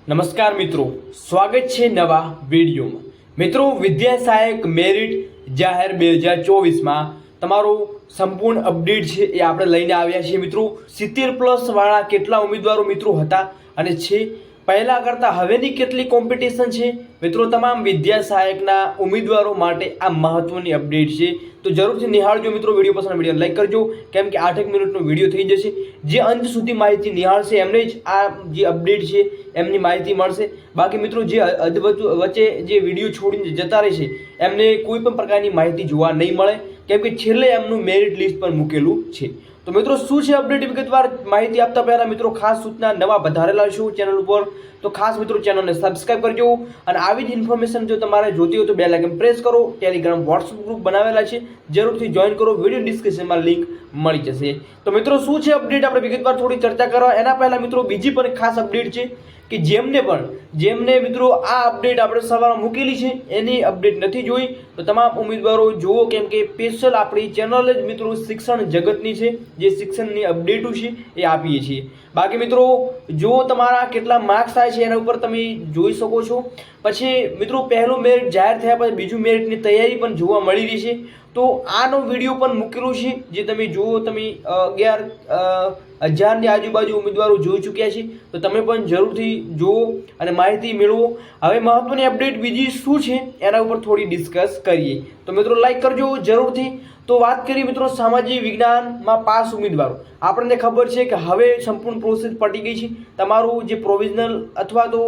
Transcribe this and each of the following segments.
નમસ્કાર મિત્રો, સ્વાગત છે નવા વિડીયોમાં। મિત્રો, વિદ્યા સહાયક મેરિટ જાહેર 2024માં તમારો સંપૂર્ણ અપડેટ છે એ આપણે લઈને આવ્યા છીએ। મિત્રો, 70+ વાળા કેટલા ઉમેદવારો મિત્રો હતા અને છે, પહેલા કરતાં હવેની કેટલી કોમ્પિટિશન છે મિત્રો, તમામ વિદ્યા સહાયકના ઉમેદવારો માટે આ મહત્વની અપડેટ છે। તો જરૂરથી નિહાળજો મિત્રો। વિડીયો પસંદ વિડીયો લાઈક કરજો, કેમ કે 8 મિનિટનો વિડીયો થઈ જશે। જે અંત સુધી માહિતી નિહાળશે એમને જ આ જે અપડેટ છે એમની માહિતી મળશે। બાકી મિત્રો, જે વચ્ચે જે વિડીયો છોડીને જતા રહેશે એમને કોઈ પણ પ્રકારની માહિતી જોવા નહીં મળે, કેમ કે છેલ્લે એમનું મેરિટ લિસ્ટ પર મૂકેલું છે। તો મિત્રો, શું છે અપડેટ વિગતવાર માહિતી આપતા પહેલા મિત્રો ખાસ સૂચના, નવા વધારેલા છો ચેનલ ઉપર તો ખાસ મિત્રો ચેનલને સબસ્ક્રાઇબ કરજો અને આવી જ ઇન્ફોર્મેશન જો તમારે જોતી હોય તો બેલ આઇકન પ્રેસ કરો। ટેલિગ્રામ વોટ્સઅપ ગ્રુપ બનાવેલા છે, જરૂરથી જોઈન કરો, વિડીયો ડિસ્ક્રિપ્શનમાં લિંક મળી જશે। તો મિત્રો, શું છે અપડેટ આપણે વિગતવાર થોડી ચર્ચા કરવા એના પહેલા મિત્રો બીજી પણ ખાસ અપડેટ છે કે જેમને મિત્રો આ અપડેટ આપણે સવારમાં મૂકેલી છે એની અપડેટ નથી જોઈ તો તમામ ઉમેદવારો જુઓ, કેમ કે સ્પેશિયલ આપણી ચેનલ જ મિત્રો શિક્ષણ જગતની છે, જે શિક્ષણની અપડેટો છે એ આપીએ છીએ। બાકી મિત્રો, જો તમારા કેટલા માર્ક્સ થાય છે એના ઉપર તમે જોઈ શકો છો। પછી મિત્રો, પહેલું મેરિટ જાહેર થયા પછી બીજું મેરિટની તૈયારી પણ જોવા મળી રહી છે, તો આનો વિડીયો પણ મૂકેલો છે, જે તમે જુઓ। તમે 11,000ની આજુબાજુ ઉમેદવારો જોઈ ચૂક્યા છે, તો તમે પણ જરૂરથી જુઓ અને માહિતી મેળવો। હવે મહત્વની અપડેટ બીજી શું છે એના ઉપર થોડી ડિસ્કસ કરીએ। તો મિત્રો, લાઈક કરજો જરૂરથી। તો વાત કરીએ મિત્રો સામાજિક વિજ્ઞાનમાં પાસ ઉમેદવારો, આપણને ખબર છે કે હવે સંપૂર્ણ પ્રોસેસ પતી ગઈ છે। તમારું જે પ્રોવિઝનલ અથવા તો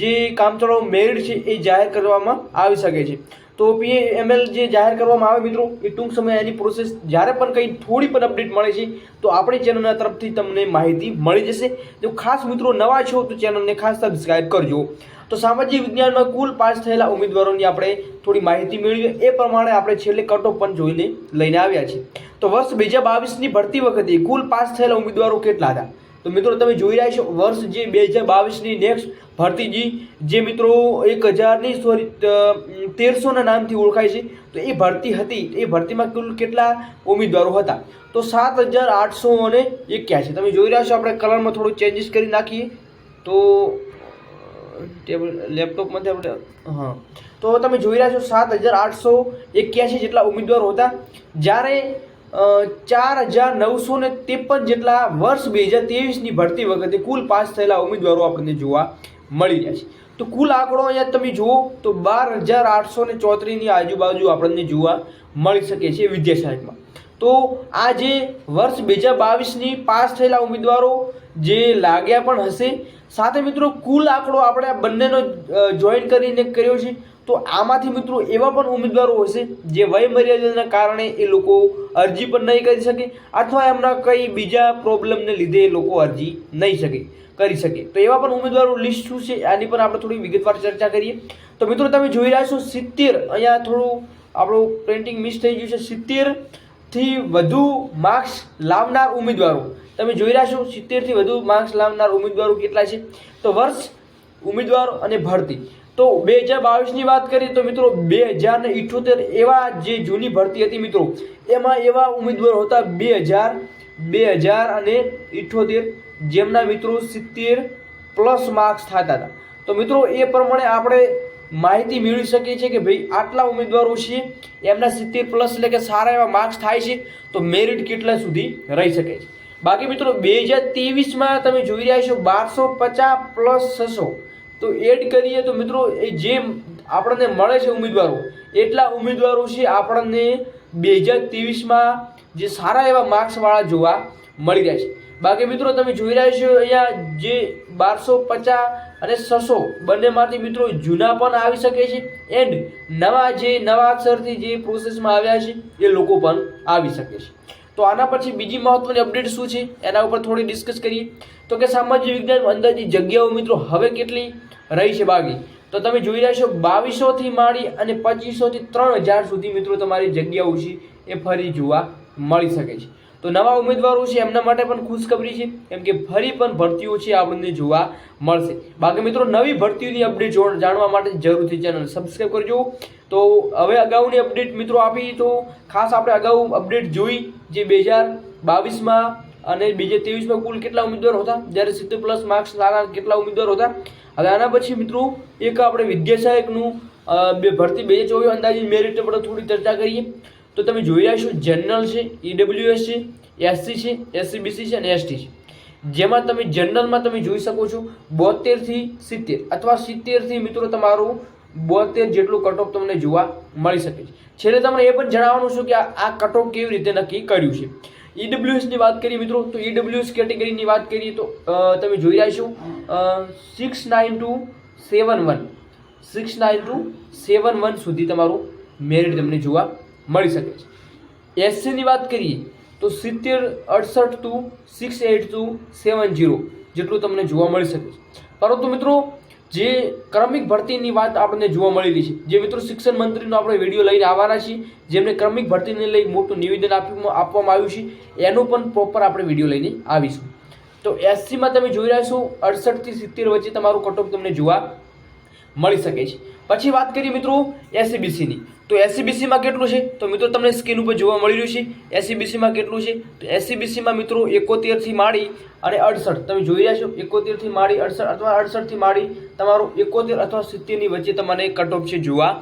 જે કામચલાઉ મેરિટ છે એ જાહેર કરવામાં આવી શકે છે। તો PML જે જાહેર કરવામાં આવે મિત્રો, એ ટૂંક સમય એની પ્રોસેસ જ્યારે પણ કંઈ થોડી પણ અપડેટ મળે છે તો આપણી ચેનલના તરફથી તમને માહિતી મળી જશે। જો ખાસ મિત્રો નવા છો તો ચેનલને ખાસ સબસ્ક્રાઇબ કરજો। તો સામાજિક વિજ્ઞાનમાં કુલ પાસ થયેલા ઉમેદવારોની આપણે થોડી માહિતી મેળવીએ, એ પ્રમાણે આપણે છેલ્લે કટ ઓફ પણ જોઈને લઈને આવ્યા છીએ। તો વર્ષ 2022ની ભરતી વખતે કુલ પાસ થયેલા ઉમેદવારો કેટલા હતા? તો મિત્રો, તમે જોઈ રહ્યા છો વર્ષ જે 2022ની નેક્સ્ટ ભરતી જે મિત્રો 1300ના નામથી ઓળખાય છે, તો એ ભરતી હતી, એ ભરતીમાં કુલ કેટલા ઉમેદવારો હતા? તો 7,881। તમે જોઈ રહ્યા છો, આપણે કલરમાં થોડું ચેન્જીસ કરી નાખીએ તો લેપટોપમાંથી આપણે તો તમે જોઈ રહ્યા છો 7,881 જેટલા ઉમેદવારો હતા, જ્યારે 4,953 જેટલા વર્ષ 2023ની ભરતી વખતે કુલ પાસ થયેલા ઉમેદવારો આપણને જોવા મળી રહ્યા છે। તો કુલ આંકડો અહીંયા તમે જુઓ તો 12,834ની આજુબાજુ આપણને જોવા મળી શકે છે વિદ્યા સહાયકમાં। તો આ જે વર્ષ 2022ની પાસ થયેલા ઉમેદવારો જે લાગ્યા પણ હશે, સાથે મિત્રો કુલ આંકડો આપણે આ બંનેનો જોઈન કરીને કર્યો છે। તો આમાંથી મિત્રો એવા પણ ઉમેદવારો હશે જે વય મર્યાદાના કારણે એ લોકો અરજી પણ નહીં કરી શકે, અથવા એમના કંઈ બીજા પ્રોબ્લેમને લીધે એ લોકો અરજી નહીં કરી શકે। તો એવા પણ ઉમેદવારો લિસ્ટ શું છે આની પર આપણે થોડી વિગતવાર ચર્ચા કરીએ। તો મિત્રો, તમે જોઈ રહ્યા છો 70, અહીંયા થોડું આપણું પ્રિન્ટિંગ મિસ થઈ ગયું છે, 70થી વધુ માર્ક્સ લાવનાર ઉમેદવારો તમે જોઈ રહ્યા છો। 70થી વધુ માર્ક્સ લાવનાર ઉમેદવારો કેટલા છે? તો વર્ષ, ઉમેદવારો અને ભરતી, તો 2022ની વાત કરીએ તો મિત્રો 2078 એવા જે જૂની ભરતી હતી મિત્રો, એમાં એવા ઉમેદવારો હતા 2078 જેમના મિત્રો 70+ માર્ક્સ થતા હતા। તો મિત્રો, એ પ્રમાણે આપણે માહિતી મેળવી શકીએ છીએ કે ભાઈ આટલા ઉમેદવારો છે, એમના 70+ એટલે કે સારા એવા માર્ક્સ થાય છે, તો મેરિટ કેટલા સુધી રહી શકે છે। બાકી મિત્રો 2023માં તમે જોઈ રહ્યા છો 1250 + 600, તો એડ કરીએ તો મિત્રો એ જે આપણને મળે છે ઉમેદવારો, એટલા ઉમેદવારો છે આપણને 2023માં જે સારા એવા માર્ક્સવાળા જોવા મળી રહ્યા છે। બાકી મિત્રો, તમે જોઈ રહ્યા છો અહીંયા જે 1250 અને 600 બંનેમાંથી મિત્રો જૂના પણ આવી શકે છે, એન્ડ નવા અક્ષરથી જે પ્રોસેસમાં આવ્યા છે એ લોકો પણ આવી શકે છે। તો આના પછી બીજી મહત્વની અપડેટ શું છે એના ઉપર થોડી ડિસ્કસ કરીએ। તો કે સામાજિક વિજ્ઞાન અંદાજિત જગ્યાઓ મિત્રો હવે કેટલી રહી છે બાકી? તો તમે જોઈ રહ્યા છો 2200થી માંડી અને 2500થી 3000 સુધી મિત્રો તમારી જગ્યાઓ છે એ ફરી જોવા મળી શકે છે। તો નવા ઉમેદવારો છે એમના માટે પણ ખુશખબરી છે, કેમ કે ફરી પણ ભરતીઓ છે આપણને જોવા મળશે। બાકી મિત્રો, નવી ભરતીઓની અપડેટ જાણવા માટે જરૂરથી ચેનલ સબસ્ક્રાઇબ કરજો। તો હવે અગાઉની અપડેટ મિત્રો આપી, તો ખાસ આપણે અગાઉ અપડેટ જોઈ જે 2022માં અને 2023માં કુલ કેટલા ઉમેદવારો હતા, જ્યારે 70+ માર્ક્સ લાવનાર કેટલા ઉમેદવારો હતા, હવે આના પછી મિત્રો એક આપણે વિદ્યા સહાયકનું ભરતી 2024 અંદાજિત મેરિટ પર થોડી ચર્ચા કરીએ. તો તમે જોઈ રહ્યા છો જનરલ છે, EWS છે, SC છે, SCBC છે અને ST છે. જેમાં તમે જનરલમાં તમે જોઈ શકો છો 72 થી 70 અથવા 70 થી મિત્રો તમારું 72 જેટલું કટ ઓફ તમને જોવા મળી શકે છે. છેલ્લે તમને એ પણ જણાવવાનું છું કે આ કટ ઓફ કેવી રીતે નક્કી કર્યું છે. EWS ની વાત કરીએ મિત્રો, તો EWS કેટેગરીની વાત કરીએ તો તમે જોઈ રહ્યા છો 69271 સુધી તમારું મેરિટ તમને જોવા મળી શકે છે. SC ની વાત કરીએ તો 7068 to 68270 જેટલું તમને જોવા મળી શકે છે. પરંતુ મિત્રો જે ક્રમિક ભરતીની વાત આપણને જોવા મળેલી છે, જે મિત્રો શિક્ષણ મંત્રીનો આપણે વિડીયો લઈને આવવાના છીએ, જેમને ક્રમિક ભરતીને લઈ મોટું નિવેદન આપવામાં આવ્યું છે, એનો પણ પ્રોપર આપણે વિડીયો લઈને આવીશું. તો SCમાં તમે જોઈ રહ્યા છો 68 થી 70 વચ્ચે તમારું કટ ઓફ તમને જોવા મળી શકે છે. પછી વાત કરીએ મિત્રો SCBCની, તો SCBCમાં કેટલું છે તો મિત્રો તમને સ્ક્રીન ઉપર જોવા મળી રહ્યું છે. SCBCમાં કેટલું છે તો SCBCમાં મિત્રો 71 થી માંડી અને 68 તમે જોઈ રહ્યા છો, 71 થી માંડી 68 અથવા 68 થી માંડી તમારું 71 અથવા 70 ની વચ્ચે તમને કટ ઓફ છે જોવા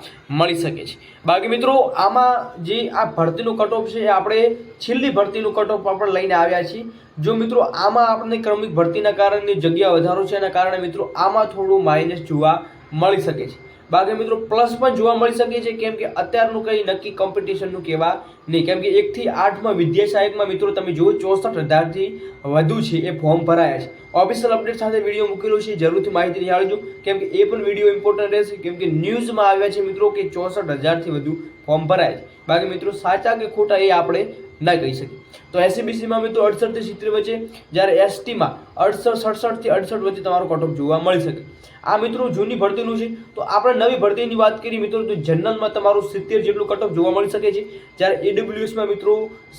મળી શકે છે. બાકી મિત્રો આમાં જે આ ભરતીનું કટ ઓફ છે એ આપણે છેલ્લી ભરતીનું કટ ઓફ આપણે લઈને આવ્યા છીએ. જો મિત્રો આમાં આપણને ક્રમિક ભરતીના કારણે જગ્યા વધારો છે, એના કારણે મિત્રો આમાં થોડું માઇનસ જોવા મળી શકે છે. બાકી મિત્રો પ્લસ પણ જોવા મળી શકે છે, કેમ કે અત્યારનું કંઈ નક્કી કોમ્પિટિશનનું કહેવા નહીં, કેમ કે 1 થી 8માં વિદ્યા સહાયકમાં મિત્રો તમે જુઓ 64,000 થી વધુ છે એ ફોર્મ ભરાયા છે. ઓફિશિયલ અપડેટ સાથે વિડીયો મૂકેલો છે, જરૂરથી માહિતી નિહાળજો, કેમ કે એ પણ વિડીયો ઇમ્પોર્ટન્ટ રહેશે, કેમ કે ન્યૂઝમાં આવ્યા છે મિત્રો કે 64,000 થી વધુ ફોર્મ ભરાયા છે. બાકી મિત્રો સાચા કે ખોટા એ આપણે ના કહી શકીએ. તો SCBCમાં મિત્રો 68 થી 70 વચ્ચે, જ્યારે STમાં 67 થી 68 વચ્ચે તમારો કટ ઓફ જોવા મળી શકે. આ મિત્રો જૂની ભરતીનું છે. તો આપણે નવી ભરતીની વાત કરીએ મિત્રો, તો જનરલમાં તમારું 70 જેટલું કટ ઓફ જોવા મળી શકે છે, જ્યારે EWSમાં મિત્રો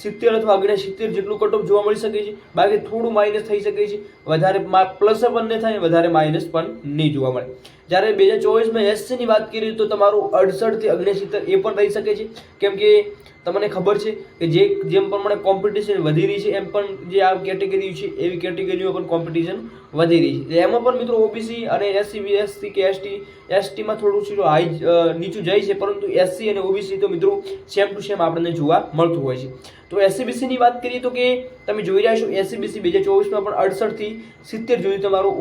70 અથવા 69 જેટલું કટ ઓફ જોવા મળી શકે છે. બાકી થોડું માઇનસ થઈ શકે છે, વધારે પ્લસ પણ નહીં થાય, વધારે માઇનસ પણ નહીં જોવા મળે. જ્યારે 2024માં SCની વાત કરીએ તો તમારું 68 થી 69 એ પણ રહી શકે છે, કેમ કે તમને ખબર છે કે જેમ પ્રમાણે કોમ્પિટિશન વધી રહી છે, એમ પણ જે આ કેટેગરી છે એવી કેટેગરીઓ પણ કોમ્પિટિશન વધી રહી છે. એમાં પણ મિત્રો OBC અને SC કે STમાં થોડું હાઈ નીચું જાય છે, પરંતુ SC અને OBC તો મિત્રો સેમ ટુ સેમ આપણને જોવા મળતું હોય છે. તો SCBCની વાત કરીએ તો કે તમે જોઈ રહ્યા છો SCBC 2024માં પણ 68 થી 70 સુધી તમારું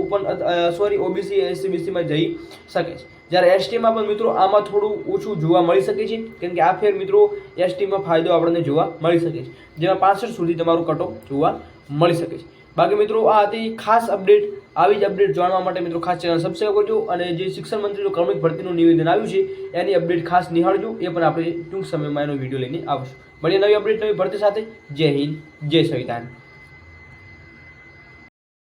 OBC SCBCમાં જઈ શકે છે. જ્યારે STમાં પણ મિત્રો આમાં થોડું ઓછું જોવા મળી શકે છે, કેમ કે આ ફેર મિત્રો STમાં ફાયદો આપણને જોવા મળી શકે છે, જેમાં 65 સુધી તમારું કટ ઓફ જોવા મળી શકે છે. બાકી મિત્રો આ હતી ખાસ અપડેટ. આવી જ અપડેટ જાણવા માટે મિત્રો ખાસ ચેનલ સબસ્ક્રાઈબ કરજો, અને જે શિક્ષણ મંત્રીનું ક્રમિક ભરતીનું નિવેદન આવ્યું છે એની અપડેટ ખાસ નિહાળજો. એ પણ આપણે ટૂંક સમયમાં એનો વિડીયો લઈને આવશું. મળીએ નવી અપડેટ નવી ભરતી સાથે. જય હિન્દ, જય સંવિધાન.